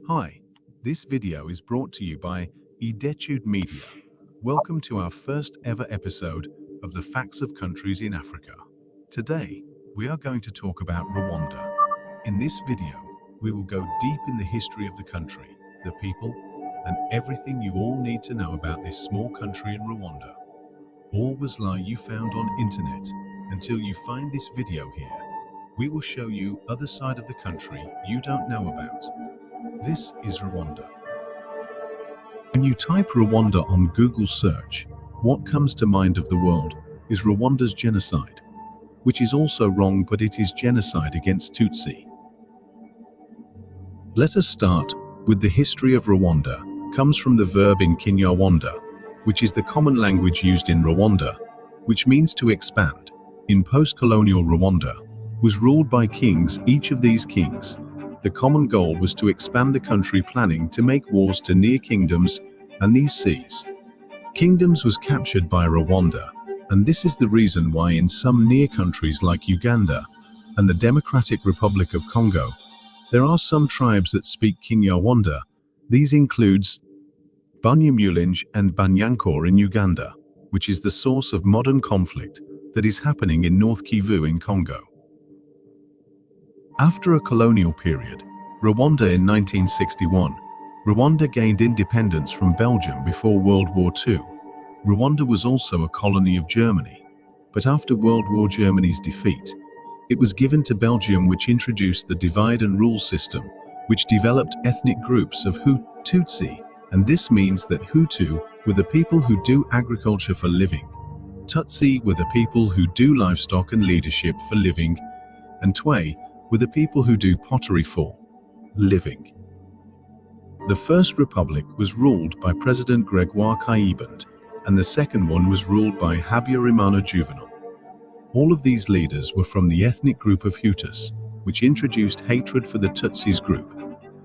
Hi, this video is brought to you by iDetchoudé Media. Welcome to our first ever episode of the Facts of Countries in Africa. Today, we are going to talk about Rwanda. In this video, we will go deep in the history of the country, the people, and everything you all need to know about this small country in Rwanda. All was lie you found on internet until you find this video here. We will show you other side of the country you don't know about. This is Rwanda. When you type Rwanda on Google search, what comes to mind of the world is Rwanda's genocide, which is also wrong, but it is genocide against Tutsi. Let us start with the history of Rwanda. Comes from the verb in Kinyarwanda, which is the common language used in Rwanda, which means to expand. In post-colonial Rwanda, was ruled by kings. Each of these kings, the common goal was to expand the country, planning to make wars to near kingdoms and these seas. Kingdoms was captured by Rwanda, and this is the reason why in some near countries like Uganda and the Democratic Republic of Congo, there are some tribes that speak Kinyarwanda. These includes Banyamulenge and Banyankore in Uganda, which is the source of modern conflict that is happening in North Kivu in Congo. After a colonial period, Rwanda in 1961, Rwanda gained independence from Belgium before World War II. Rwanda was also a colony of Germany, but after World War Germany's defeat, it was given to Belgium, which introduced the divide and rule system, which developed ethnic groups of Tutsi, and this means that Hutu were the people who do agriculture for living, Tutsi were the people who do livestock and leadership for living, and Twe were the people who do pottery for living. The First Republic was ruled by President Gregoire Kayibanda, and the second one was ruled by Habyarimana Juvenal. All of these leaders were from the ethnic group of Hutus, which introduced hatred for the Tutsis group,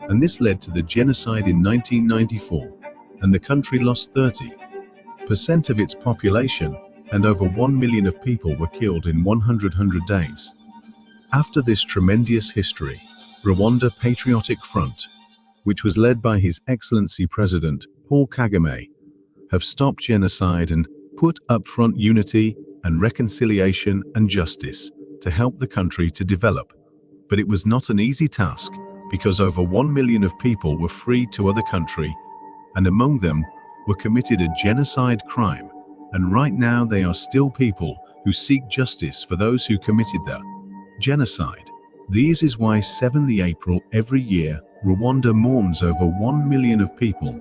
and this led to the genocide in 1994, and the country lost 30% of its population, and over 1 million of people were killed in 100 days. After this tremendous history, Rwanda Patriotic Front, which was led by His Excellency President Paul Kagame, have stopped genocide and put up front unity and reconciliation and justice to help the country to develop. But it was not an easy task, because over 1 million of people were freed to other country, and among them were committed a genocide crime, and right now they are still people who seek justice for those who committed the genocide. This is why 7th April every year, Rwanda mourns over 1 million of people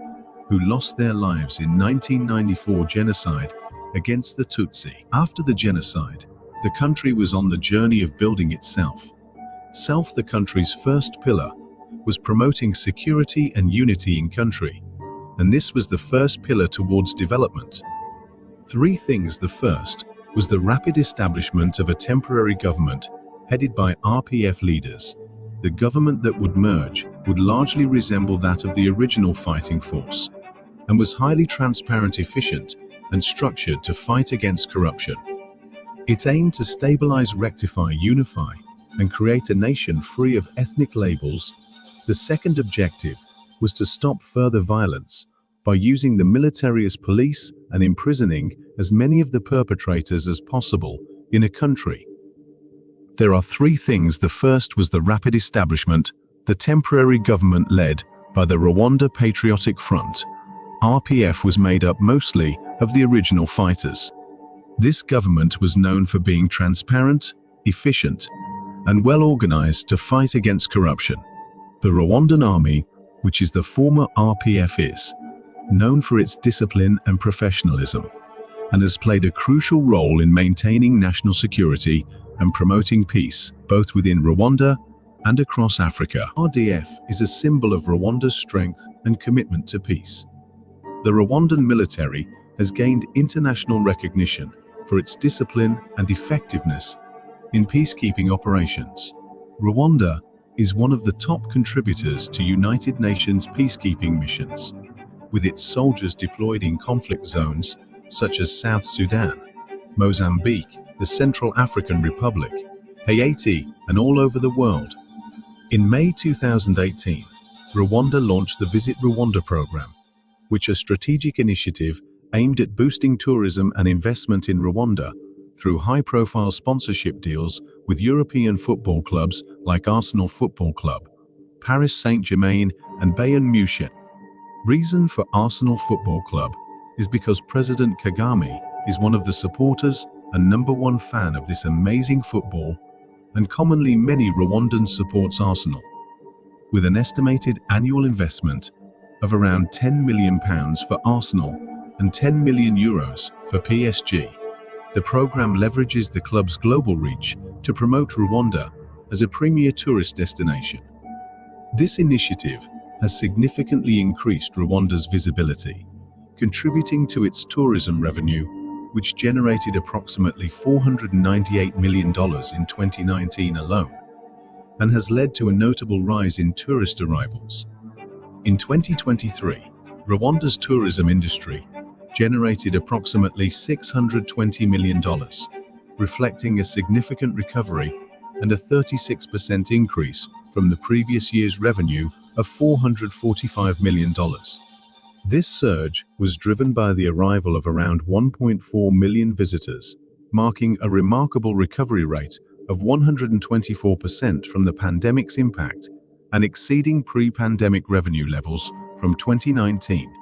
who lost their lives in 1994 genocide against the Tutsi. After the genocide, the country was on the journey of building itself. The country's first pillar was promoting security and unity in country, and this was the first pillar towards development. Three things. The first was the rapid establishment of a temporary government headed by RPF leaders. The government that would merge would largely resemble that of the original fighting force, and was highly transparent, efficient, and structured to fight against corruption. It aimed to stabilize, rectify, unify, and create a nation free of ethnic labels. The second objective was to stop further violence by using the military as police and imprisoning as many of the perpetrators as possible in a country. There are three things. The first was the rapid establishment, the temporary government led by the Rwanda Patriotic Front. RPF was made up mostly of the original fighters. This government was known for being transparent, efficient, and well organized to fight against corruption. The Rwandan army, which is the former RPF, is known for its discipline and professionalism, and has played a crucial role in maintaining national security and promoting peace, both within Rwanda and across Africa. RDF is a symbol of Rwanda's strength and commitment to peace. The Rwandan military has gained international recognition for its discipline and effectiveness in peacekeeping operations. Rwanda is one of the top contributors to United Nations peacekeeping missions, with its soldiers deployed in conflict zones such as South Sudan, Mozambique, the Central African Republic, Haiti, and all over the world. In May 2018, Rwanda launched the Visit Rwanda program, which is a strategic initiative aimed at boosting tourism and investment in Rwanda through high-profile sponsorship deals with European football clubs like Arsenal Football Club, Paris Saint-Germain, and Bayern Munich. Reason for Arsenal Football Club is because President Kagame is one of the supporters and #1 fan of this amazing football, and commonly many Rwandans supports Arsenal. With an estimated annual investment of around £10 million for Arsenal and €10 million for PSG, the program leverages the club's global reach to promote Rwanda as a premier tourist destination. This initiative has significantly increased Rwanda's visibility, contributing to its tourism revenue, which generated approximately $498 million in 2019 alone, and has led to a notable rise in tourist arrivals. In 2023, Rwanda's tourism industry generated approximately $620 million, reflecting a significant recovery and a 36% increase from the previous year's revenue of $445 million. This surge was driven by the arrival of around 1.4 million visitors, marking a remarkable recovery rate of 124% from the pandemic's impact and exceeding pre-pandemic revenue levels from 2019.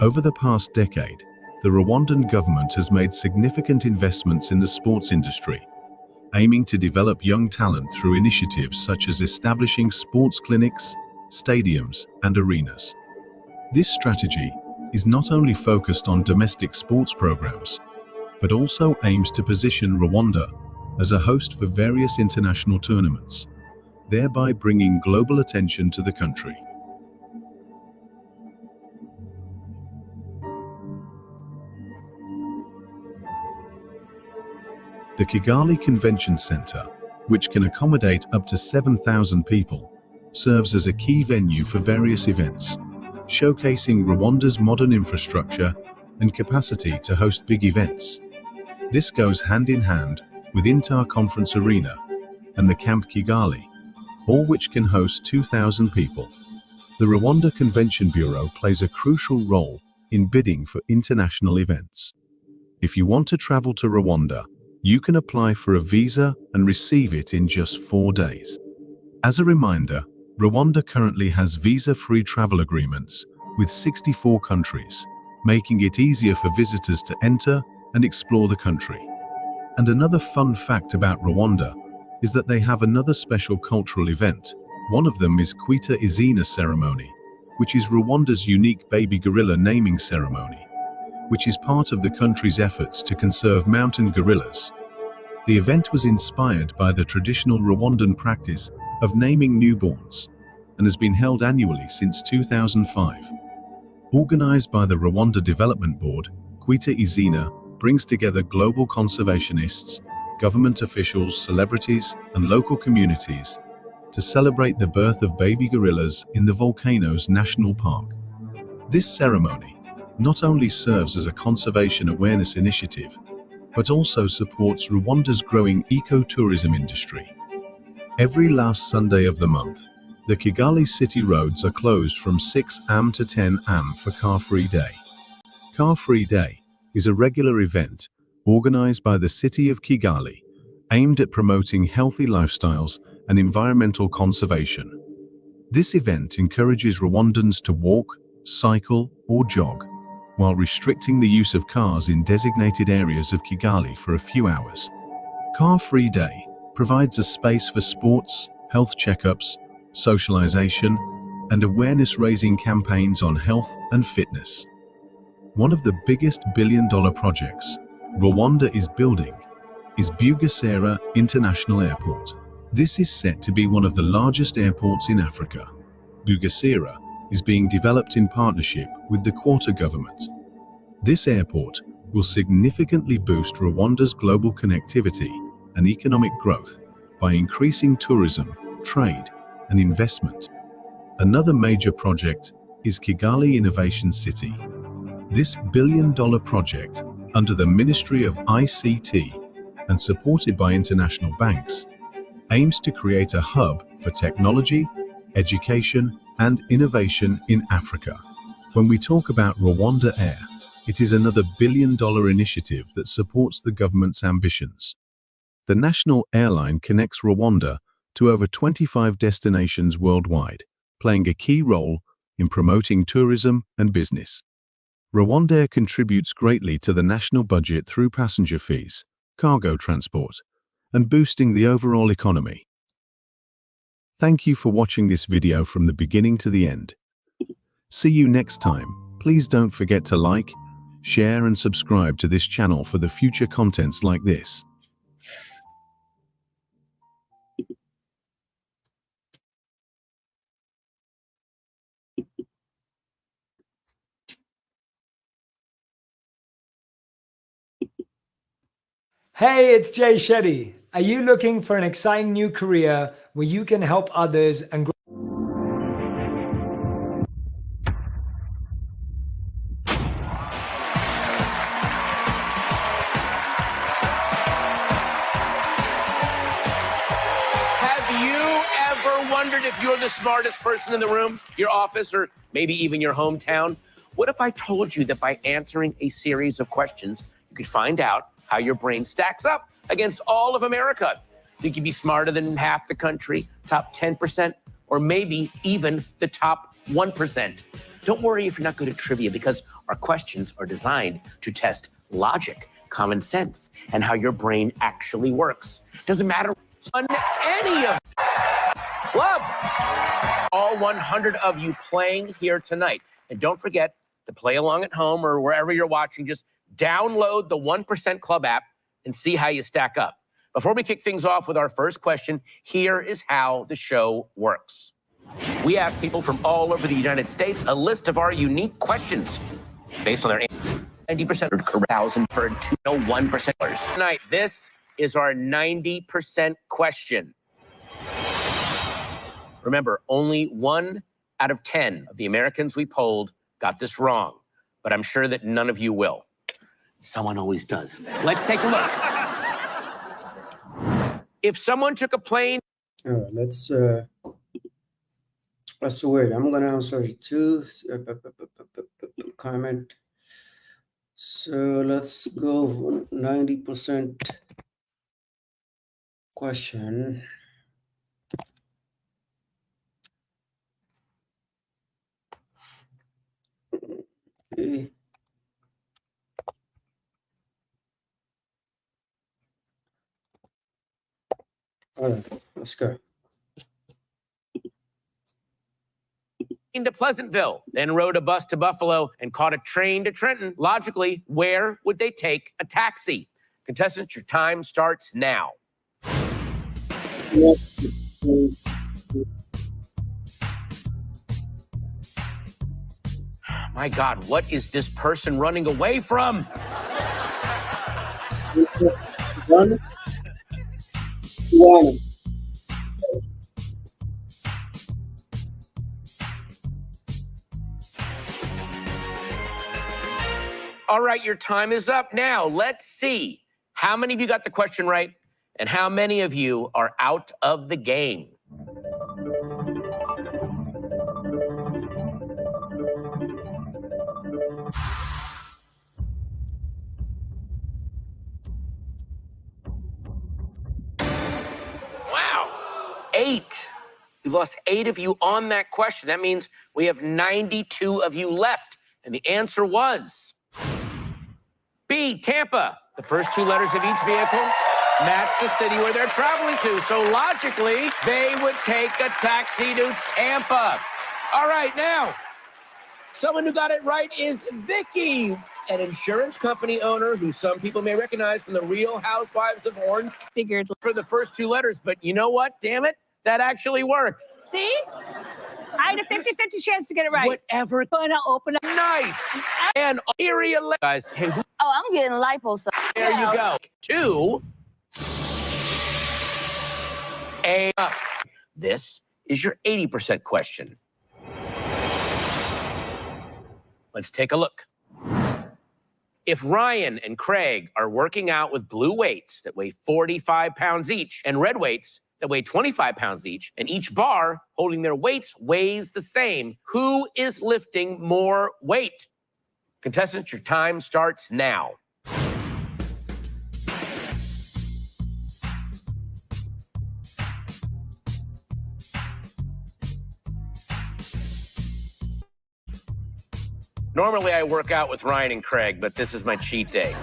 Over the past decade, the Rwandan government has made significant investments in the sports industry, aiming to develop young talent through initiatives such as establishing sports clinics, stadiums, and arenas. This strategy is not only focused on domestic sports programs, but also aims to position Rwanda as a host for various international tournaments, thereby bringing global attention to the country. The Kigali Convention Center, which can accommodate up to 7,000 people, serves as a key venue for various events, showcasing Rwanda's modern infrastructure and capacity to host big events. This goes hand in hand with Inter Conference Arena and the Camp Kigali, all which can host 2,000 people. The Rwanda Convention Bureau plays a crucial role in bidding for international events. If you want to travel to Rwanda, you can apply for a visa and receive it in just 4 days. As a reminder, Rwanda currently has visa-free travel agreements with 64 countries, making it easier for visitors to enter and explore the country. And another fun fact about Rwanda is that they have another special cultural event. One of them is Kwita Izina ceremony, which is Rwanda's unique baby gorilla naming ceremony, which is part of the country's efforts to conserve mountain gorillas. The event was inspired by the traditional Rwandan practice of naming newborns and has been held annually since 2005. Organized by the Rwanda Development Board, Kwita Izina brings together global conservationists, government officials, celebrities, and local communities to celebrate the birth of baby gorillas in the Volcanoes National Park. This ceremony not only serves as a conservation awareness initiative, but also supports Rwanda's growing ecotourism industry. Every last Sunday of the month, the Kigali city roads are closed from 6 am to 10 am for Car-Free Day. Car-Free Day is a regular event organized by the city of Kigali, aimed at promoting healthy lifestyles and environmental conservation. This event encourages Rwandans to walk, cycle, or jog, while restricting the use of cars in designated areas of Kigali for a few hours. Car-Free Day provides a space for sports, health checkups, socialization, and awareness-raising campaigns on health and fitness. One of the biggest billion-dollar projects Rwanda is building is Bugesera International Airport. This is set to be one of the largest airports in Africa. Bugesera is being developed in partnership with the Quarter government. This airport will significantly boost Rwanda's global connectivity and economic growth by increasing tourism, trade, and investment. Another major project is Kigali Innovation City. This billion-dollar project, under the Ministry of ICT and supported by international banks, aims to create a hub for technology, education, and innovation in Africa. When we talk about Rwanda Air, it is another billion-dollar initiative that supports the government's ambitions. The national airline connects Rwanda to over 25 destinations worldwide, playing a key role in promoting tourism and business. Rwanda contributes greatly to the national budget through passenger fees, cargo transport, and boosting the overall economy. Thank you for watching this video from the beginning to the end. See you next time. Please don't forget to like, share and subscribe to this channel for the future contents like this. Hey, it's Jay Shetty. Are you looking for an exciting new career where you can help others and grow? Have you ever wondered if you're the smartest person in the room, your office, or maybe even your hometown? What if I told you that by answering a series of questions, you could find out how your brain stacks up against all of America? Think you'd be smarter than half the country, top 10%, or maybe even the top 1%. Don't worry if you're not good at trivia, because our questions are designed to test logic, common sense, and how your brain actually works. Doesn't matter on any of club. All 100 of you playing here tonight. And don't forget to play along at home or wherever you're watching. Just download the 1% Club app and see how you stack up. Before we kick things off with our first question, here is how the show works. We ask people from all over the United States a list of our unique questions based on their 90% or 1,000 for 1%. Tonight, this is our 90% question. Remember, only 1 out of 10 of the Americans we polled got this wrong, but I'm sure that none of you will. Someone always does. Let's take a look. If someone took a plane... All right, let's wait. I'm going to answer two comment. So let's go 90% question. Okay. All right, let's go. To Pleasantville, then rode a bus to Buffalo and caught a train to Trenton. Logically, where would they take a taxi? Contestants, your time starts now. My God, what is this person running away from? One. All right, your time is up. Now, let's see how many of you got the question right and how many of you are out of the game. Wow, 8. We lost 8 of you on that question. That means we have 92 of you left. And the answer was B, Tampa. The first 2 letters of each vehicle match the city where they're traveling to. So logically, they would take a taxi to Tampa. All right, now, someone who got it right is Vicky, an insurance company owner who some people may recognize from the Real Housewives of Orange. Figured for the first 2 letters, but you know what? Damn it, that actually works. See? I had a 50-50 chance to get it right. Whatever. Going to open up. Nice. And area guys. Hey, Oh, I'm getting lipo. So there you go. 2. This is your 80% question. Let's take a look. If Ryan and Craig are working out with blue weights that weigh 45 pounds each and red weights that weigh 25 pounds each, and each bar holding their weights weighs the same. Who is lifting more weight? Contestants, your time starts now. Normally, I work out with Ryan and Craig, but this is my cheat day.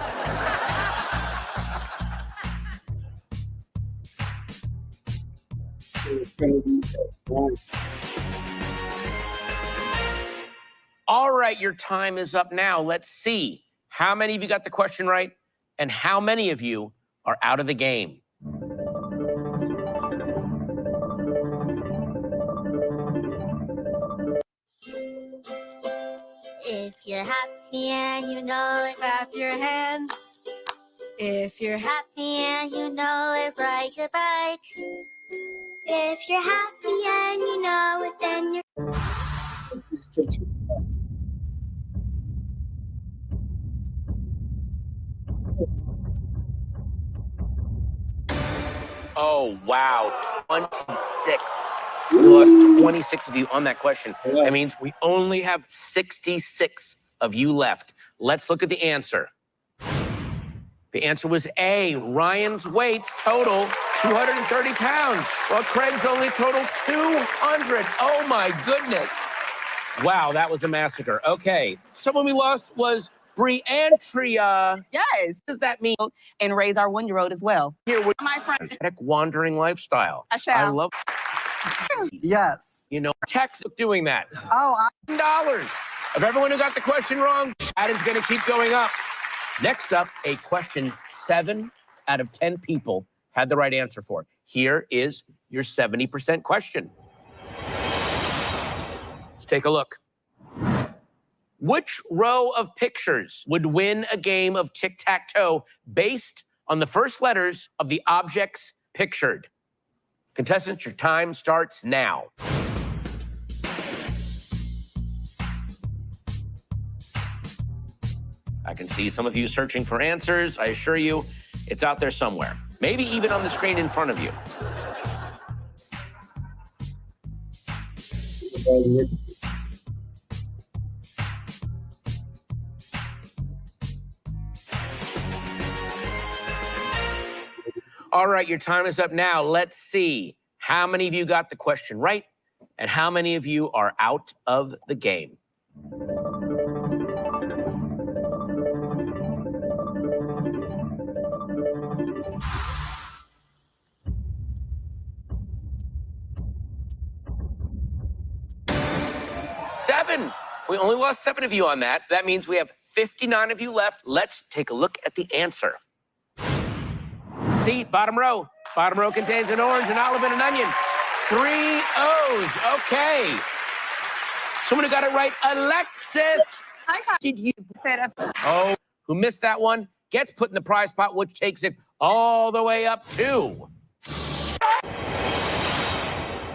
All right, your time is up now. Let's see how many of you got the question right and how many of you are out of the game. If you're happy and you know it, clap your hands. If you're happy and you know it, ride your bike. If you're happy and you know it, then you're... Oh, wow, 26. We lost 26 of you on that question. That means we only have 66 of you left. Let's look at the answer. The answer was A. Ryan's weights total 230 pounds, while Craig's only total 200. Oh, my goodness. Wow, that was a massacre. Okay, someone we lost was Briantria. Yes. What does that mean? And raise our 1-year-old as well. Here with My friend. wandering lifestyle. I shall. I love. Yes. You know, text doing that. Oh, $10 of everyone who got the question wrong. That is going to keep going up. Next up, a question 7 out of 10 people had the right answer for. Here is your 70% question. Let's take a look. Which row of pictures would win a game of tic-tac-toe based on the first letters of the objects pictured? Contestants, your time starts now. I can see some of you searching for answers. I assure you, it's out there somewhere. Maybe even on the screen in front of you. All right, your time is up now. Let's see how many of you got the question right and how many of you are out of the game. Seven. We only lost 7 of you on that. That means we have 59 of you left. Let's take a look at the answer. See, bottom row. Bottom row contains an orange, an olive, and an onion. 3 O's. Okay. Someone who got it right, Alexis. Did you set up? Oh, who missed that one gets put in the prize pot, which takes it all the way up to.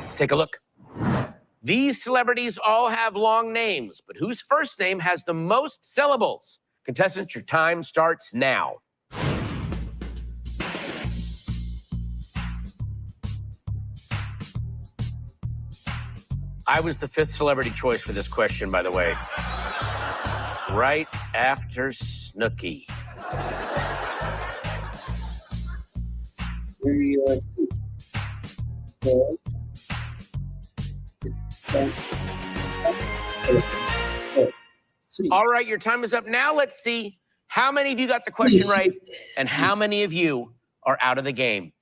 Let's take a look. These celebrities all have long names, but whose first name has the most syllables? Contestants, your time starts now. I was the 5th celebrity choice for this question, by the way. Right after Snooki. All right, your time is up. Now let's see how many of you got the question right and how many of you are out of the game.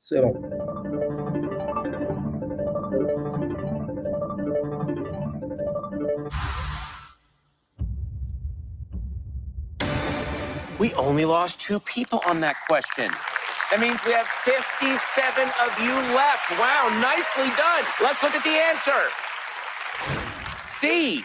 We only lost 2 people on that question. That means we have 57 of you left. Wow, nicely done. Let's look at the answer. C.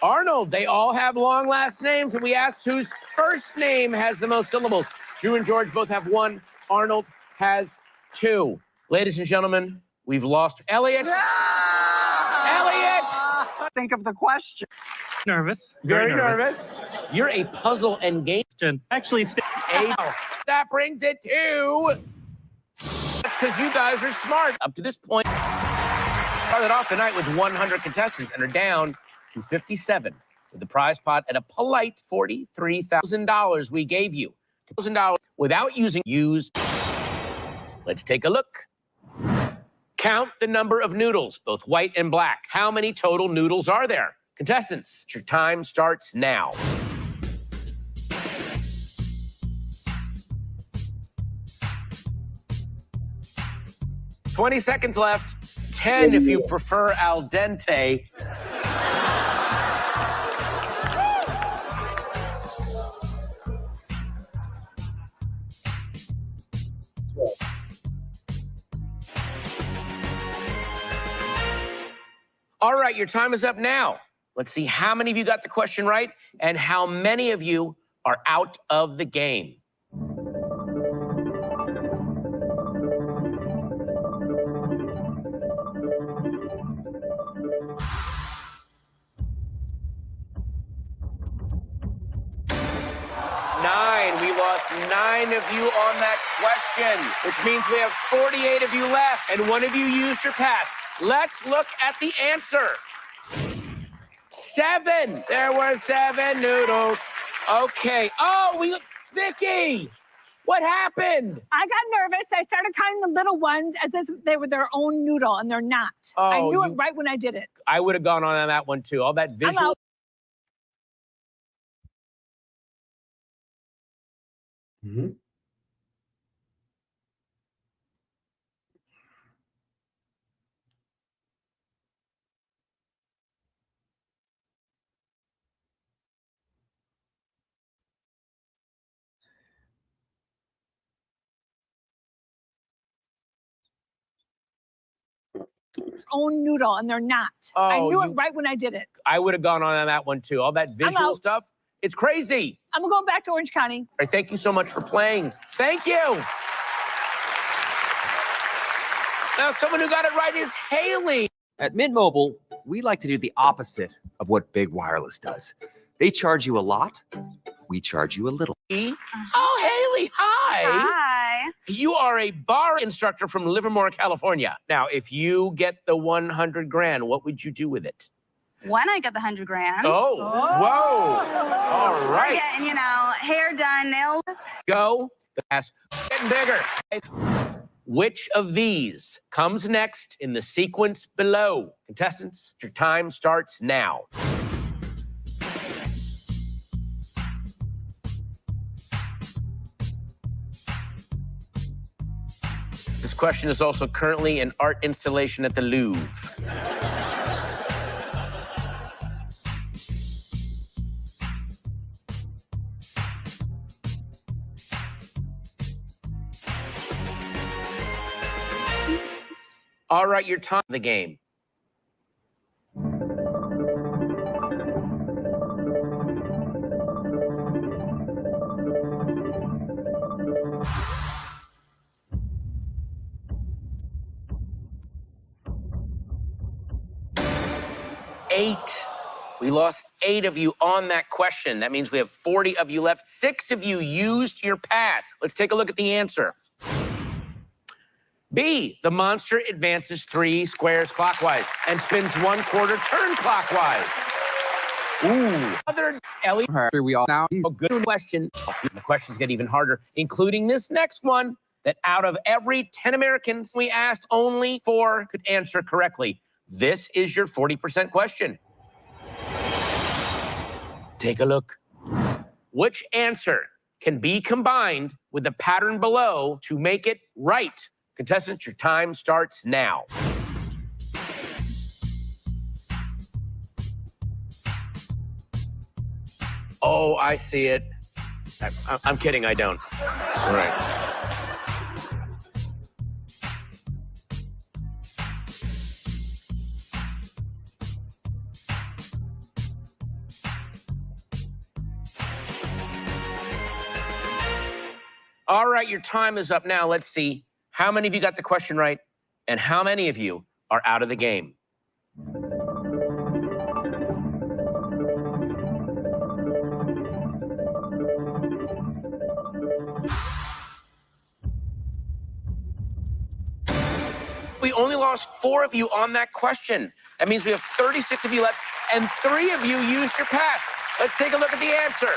Arnold. They all have long last names, and we asked whose first name has the most syllables. Drew and George both have 1. Arnold has 2. Ladies and gentlemen, we've lost Elliot. Elliot! think of the question. Nervous. Very nervous. You're a puzzle and game. Actually, That brings it to because you guys are smart. Up to this point, started off the night with 100 contestants and are down to 57 with the prize pot at a polite $43,000 we gave you. $1,000 without used. Let's take a look. Count the number of noodles, both white and black. How many total noodles are there? Contestants, your time starts now. 20 seconds left. 10 if you prefer al dente. All right, your time is up now. Let's see how many of you got the question right and how many of you are out of the game. We lost 9 of you on that question, which means we have 48 of you left, and 1 of you used your pass. Let's look at the answer. 7. There were 7 noodles. Okay. Oh, Vicky, what happened? I got nervous. I started counting the little ones as if they were their own noodle, and they're not. I knew it right when I did it. I would have gone on that one, too. All that visual. Mm-hmm. Own noodle, and they're not. I knew it right when I did it. I would have gone on that one, too. All that visual stuff. It's crazy. I'm going back to Orange County. All right, thank you so much for playing. Thank you. Now, someone who got it right is Haley. At Mint Mobile, we like to do the opposite of what Big Wireless does. They charge you a lot, we charge you a little. Oh, Haley, hi. Hi. You are a bar instructor from Livermore, California. Now, if you get the 100 grand, what would you do with it? When I get the 100 grand. Oh, whoa. All right. Getting, hair done, nails. Go. The pass getting bigger. Which of these comes next in the sequence below? Contestants, your time starts now. This question is also currently an art installation at the Louvre. All right, your time the game. We lost 8 of you on that question. That means we have 40 of you left. 6 of you used your pass. Let's take a look at the answer. B, the monster advances 3 squares clockwise and spins 1/4 turn clockwise. Ooh. Other Ellie. Here we are now. A good question. The questions get even harder, including this next one, that out of every 10 Americans we asked, only 4 could answer correctly. This is your 40% question. Take a look. Which answer can be combined with the pattern below to make it right? Contestants, your time starts now. Oh, I see it. I'm kidding, I don't. All right. All right, your time is up now. Let's see how many of you got the question right and how many of you are out of the game. 4 of you on that question. That means we have 36 of you left, and 3 of you used your pass. Let's take a look at the answer.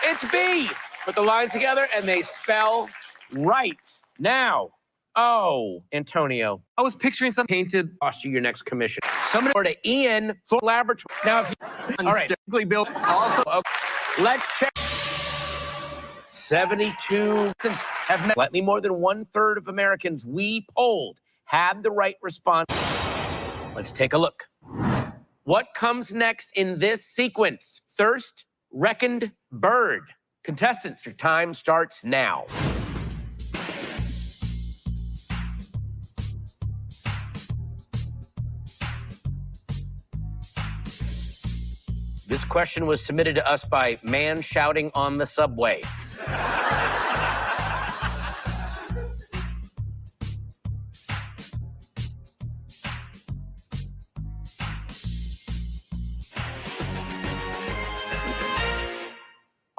It's B. Put the lines together, and they spell right. Now, oh, Antonio, I was picturing some painted. cost you your next commission. Somebody or to Ian for laboratory. Now, if you, all right, built. Also, okay. Let's check. 72 have met. Slightly more than 1/3 of Americans we polled had the right response. Let's take a look. What comes next in this sequence? Thirst, reckoned, bird. Contestants, your time starts now. This question was submitted to us by Man Shouting on the Subway.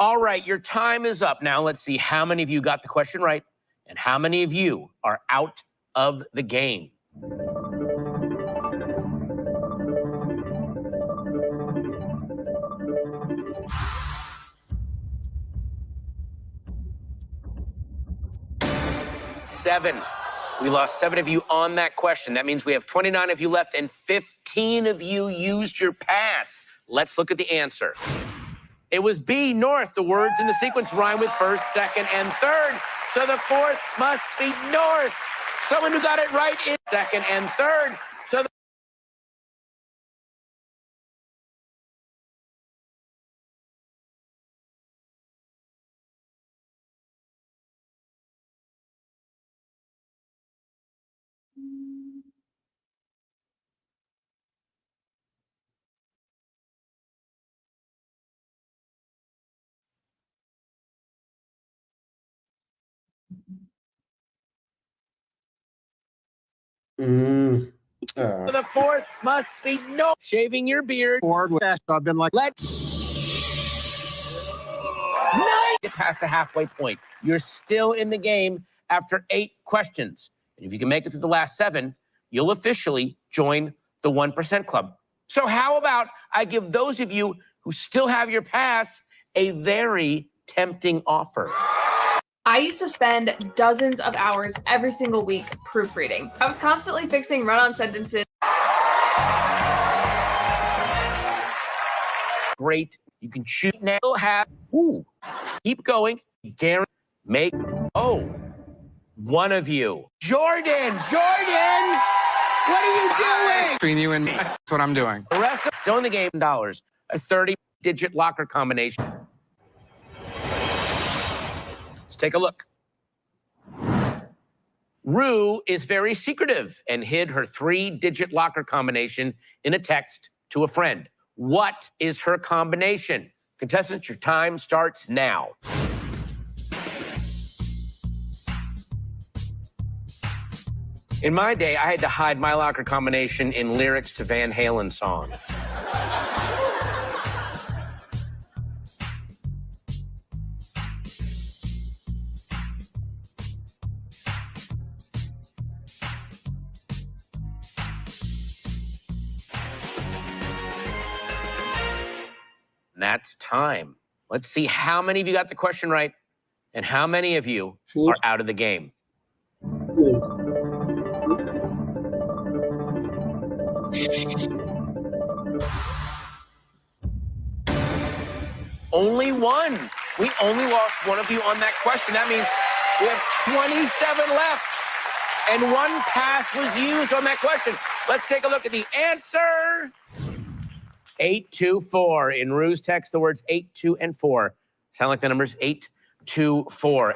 All right, your time is up. Now let's see how many of you got the question right and how many of you are out of the game. Seven. We lost 7 of you on that question. That means we have 29 of you left and 15 of you used your pass. Let's look at the answer. It was B, north. The words in the sequence rhyme with first, second, and third. So the 4th must be north. Someone who got it right is second and third. So the So the 4th must be no. Shaving your beard. Bored with that. I've been like, Let's get past the halfway point. You're still in the game after 8 questions. And if you can make it through the last 7, you'll officially join the 1% Club. So how about I give those of you who still have your pass a very tempting offer. I used to spend dozens of hours every single week proofreading. I was constantly fixing run-on sentences. Great. You can choose now. Keep going. Guarantee. Make. Oh, one of you. Jordan! Jordan! What are you doing? Between you and me. That's what I'm doing. The rest of still in the game, dollars. A 30-digit locker combination. Let's take a look. Rue is very secretive and hid her 3-digit locker combination in a text to a friend. What is her combination? Contestants, your time starts now. In my day, I had to hide my locker combination in lyrics to Van Halen songs. That's time. Let's see how many of you got the question right and how many of you are out of the game. Only one. We only lost one of you on that question. That means we have 27 left and 1 pass was used on that question. Let's take a look at the answer. 824. In Rue's text, the words 8, 2, and 4 sound like the numbers 8, 2, 4.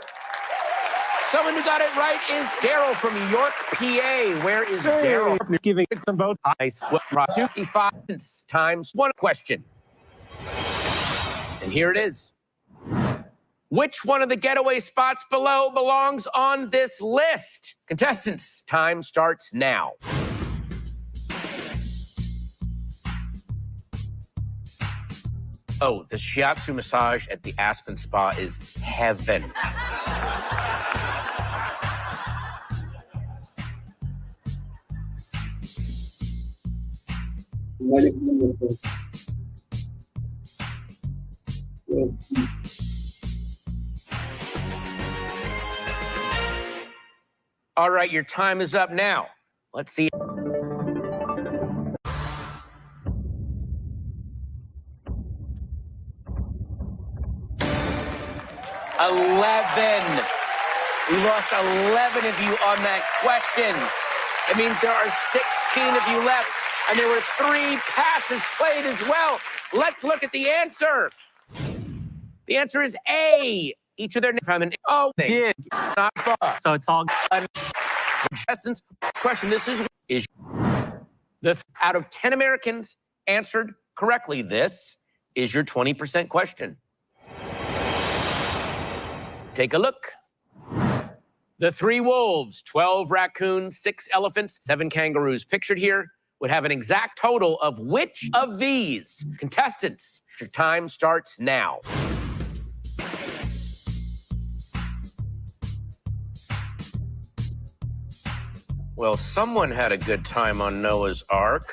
Someone who got it right is Daryl from York, PA. Where is Daryl? giving some votes. Nice. 55 times 1 question. And here it is. Which one of the getaway spots below belongs on this list? Contestants, time starts now. Oh, the shiatsu massage at the Aspen Spa is heaven. All right, your time is up now. Let's see. 11. We lost 11 of you on that question. It means there are 16 of you left, and there were 3 passes played as well. Let's look at the answer. The answer is A. Each of their names from an O thing. Not far. So it's all good. Contestants, question this is out of 10 Americans answered correctly, this is your 20% question. Take a look. The 3 wolves, 12 raccoons, 6 elephants, 7 kangaroos pictured here would have an exact total of which of these? Contestants, your time starts now. Well, someone had a good time on Noah's Ark.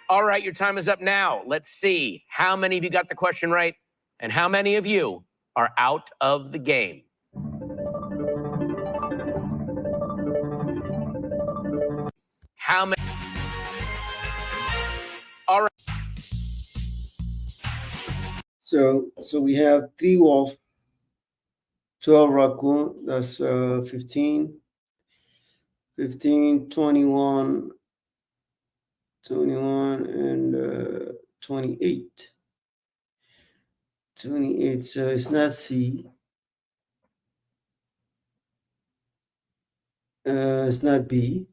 All right, your time is up now. Let's see how many of you got the question right and how many of you are out of the game. How many? All right. So we have 3 wolf, 12 raccoon, that's 15, 21, and 28. 28, so it's not C. It's not B.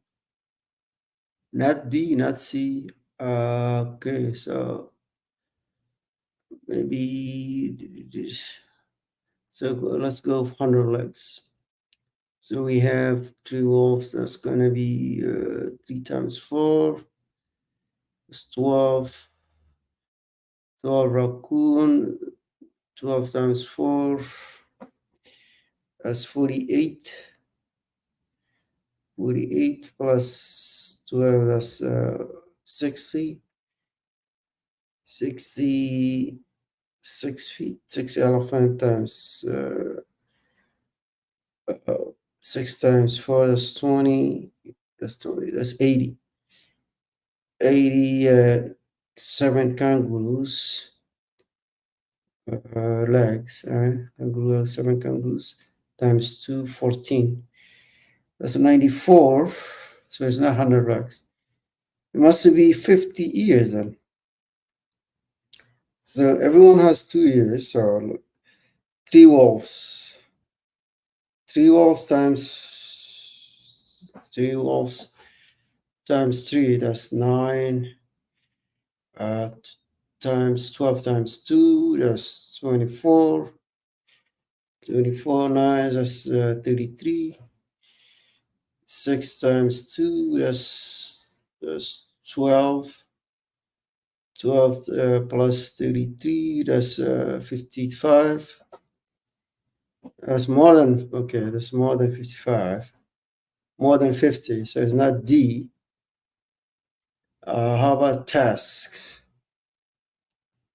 Not B, not C. Okay, so maybe, so let's go 100 legs. So we have 3 wolves, that's gonna be 3 times 4. It's 12. 12 raccoon, 12 times 4. That's 48. 48 plus 12, that's 60. 66 feet. 6 elephant times 6 times 4, that's 20. That's 20. That's 80. 7 kangaroos legs. Kangaroo, 7 kangaroos times 2, 14. That's 94. So it's not 100 legs. It must be 50 ears then. So everyone has 2 ears. So 3 wolves. 3 wolves times 3 wolves times 3, that's 9. Times 12 times 2, that's 24. 24 9, that's 33. 6 times 2, that's 12. 12 plus 33, that's 55. That's more than, okay, that's more than 55. More than 50, so it's not D. How about tasks?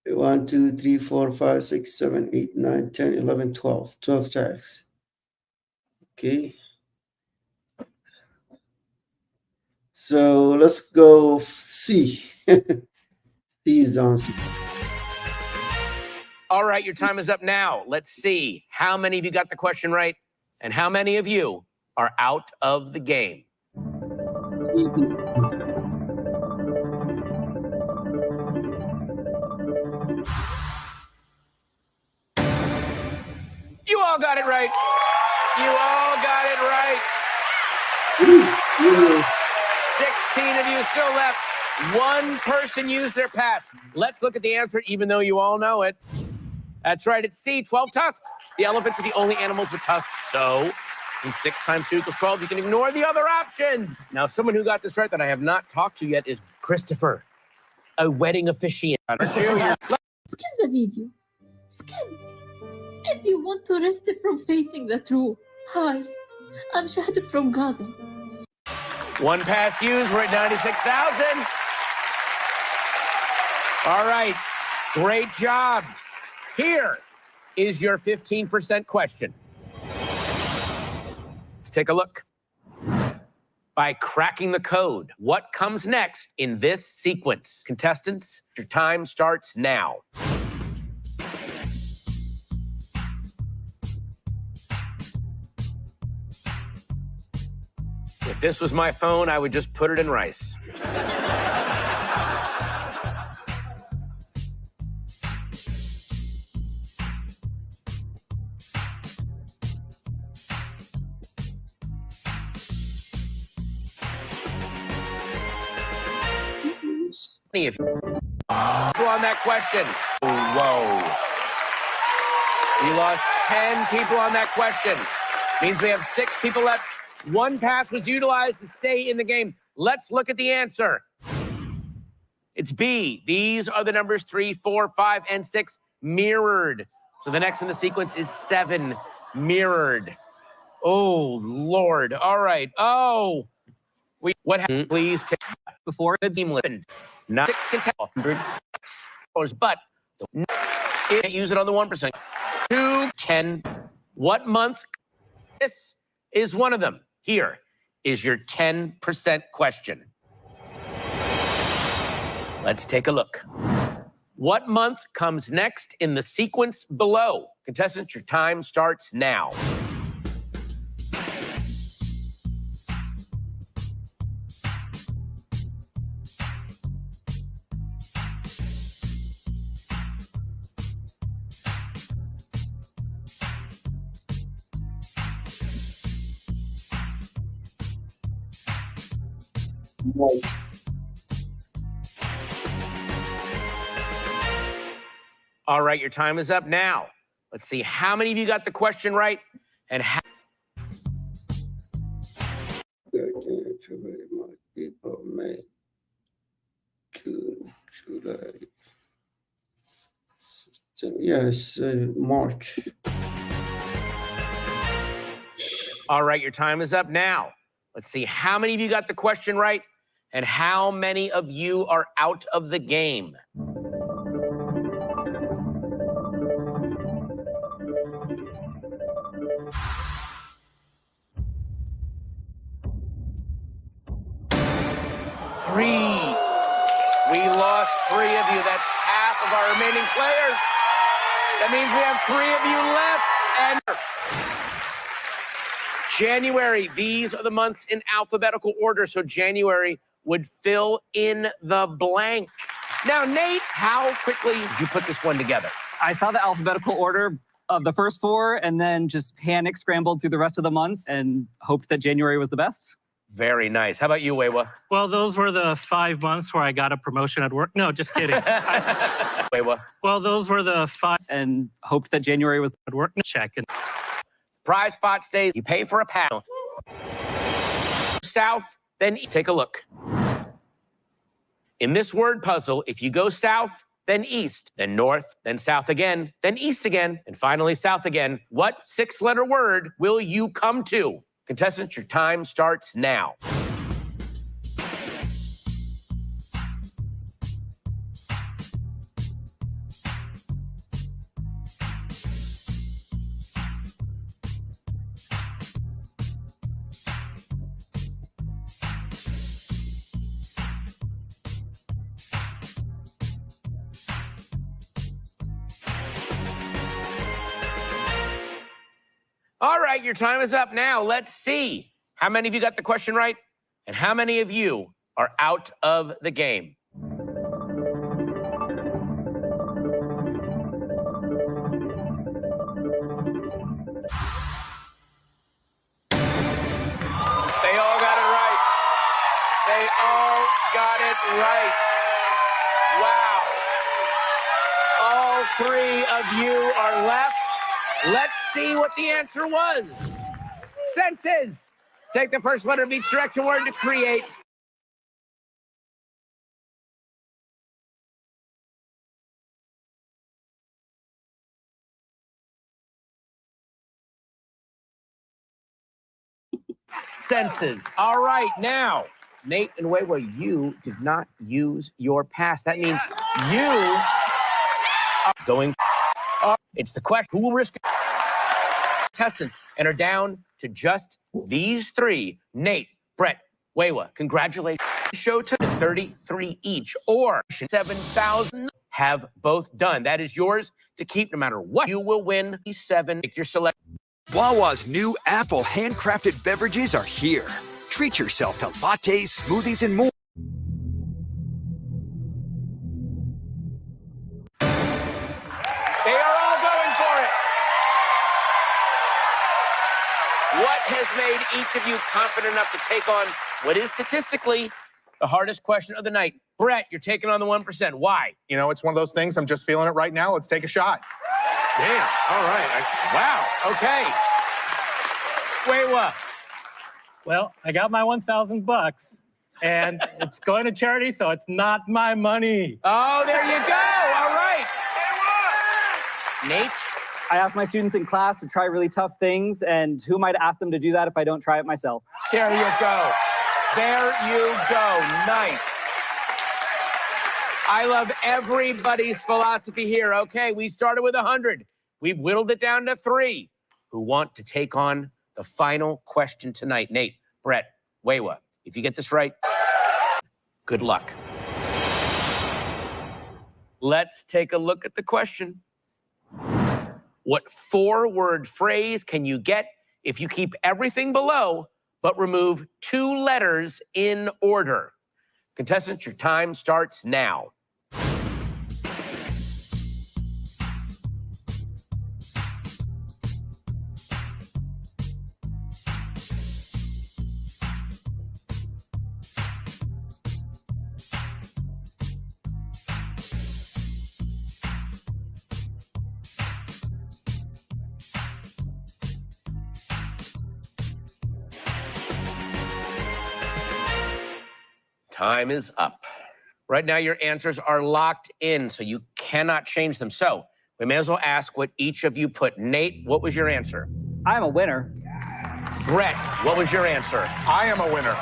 1, 2, 3, 4, 5, 6, 7, 8, 9, 10, 11, 12. 12 tasks. Okay. So let's go C. C is the answer. All right, your time is up now. Let's see how many of you got the question right and how many of you are out of the game. You all got it right. You all got it right. 16 of you still left. 1 person used their pass. Let's look at the answer, even though you all know it. That's right, it's C, 12 tusks. The elephants are the only animals with tusks. So, since 6 times 2 equals 12, you can ignore the other options. Now, someone who got this right that I have not talked to yet is Christopher, a wedding officiant. Skip the video. Skip. If you want to rest from facing the truth. Hi, I'm Shahd from Gaza. One pass used. We're at 96,000. All right. Great job. Here is your 15% question. Let's take a look. By cracking the code, what comes next in this sequence? Contestants, your time starts now. If this was my phone, I would just put it in rice. If you on that question. Whoa. We lost 10 people on that question. Means we have 6 people left. 1 pass was utilized to stay in the game. Let's look at the answer. It's B. These are the numbers 3, 4, 5, and 6 mirrored. So the next in the sequence is 7 mirrored. Oh, Lord. All right. Oh. What happened? Please take before it's limit. Not 6 can tell. But can't use it on the 1%. 2, 10. What month? This is one of them. Here is your 10% question. Let's take a look. What month comes next in the sequence below? Contestants, your time starts now. All right, your time is up now. Let's see how many of you got the question right and how. February, March, April, May, June, July. September. Yes, March. All right, your time is up now. Let's see how many of you got the question right and how many of you are out of the game. Three. We lost 3 of you. That's half of our remaining players. That means we have 3 of you left. And January, these are the months in alphabetical order. So January would fill in the blank. Now, Nate, how quickly did you put this one together? I saw the alphabetical order of the first 4 and then just panic scrambled through the rest of the months and hoped that January was the best. Very nice. How about you, Wewa? Well, those were the 5 months where I got a promotion at work. No, just kidding. Wewa? Well, those were the 5 and hoped that January was at work. Check. And prize pot stays. You pay for a panel. South, then east. Take a look. In this word puzzle, if you go south, then east, then north, then south again, then east again, and finally south again, what 6-letter word will you come to? Contestants, your time starts now. All right, your time is up now. Let's see how many of you got the question right and how many of you are out of the game. They all got it right. They all got it right. Wow. All 3 of you are left. Let's see what the answer was. Senses. Take the first letter of each direction word to create senses. All right, now, Nate and Weiwa, you did not use your pass. That means you are going up. It's the question, who will risk contestants and are down to just these three. Nate, Brett, Weiwa, congratulations. Show to 33 each, or 7,000 have both done. That is yours to keep no matter what. You will win these 7. Make your select. Wawa's new Apple handcrafted beverages are here. Treat yourself to lattes, smoothies, and more. They are all going for it. What has made each of you confident enough to take on what is statistically the hardest question of the night? Brett, you're taking on the 1%. Why? You know, it's one of those things. I'm just feeling it right now. Let's take a shot. Damn. All right. Wow. Okay. Weiwa. Well, I got my $1,000 and it's going to charity, so it's not my money. Oh, there you go. All right. Nate? I ask my students in class to try really tough things, and who am I to ask them to do that if I don't try it myself? There you go. There you go. Nice. I love everybody's philosophy here. Okay, we started with 100. We've whittled it down to 3 who want to take on the final question tonight. Nate, Brett, Weiwa, if you get this right, good luck. Let's take a look at the question. What 4-word phrase can you get if you keep everything below but remove 2 letters in order? Contestants, your time starts now. Time is up. Right now, your answers are locked in, so you cannot change them. So we may as well ask what each of you put. Nate, what was your answer? I'm a winner. Brett, what was your answer? I am a winner.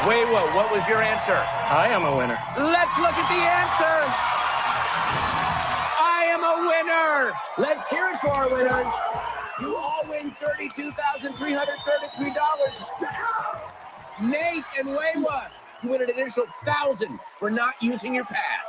Weiwa, what was your answer? I am a winner. Let's look at the answer. I am a winner. Let's hear it for our winners. You all win $32,333. Nate and Weiwa, you win an additional 1,000 for not using your pass.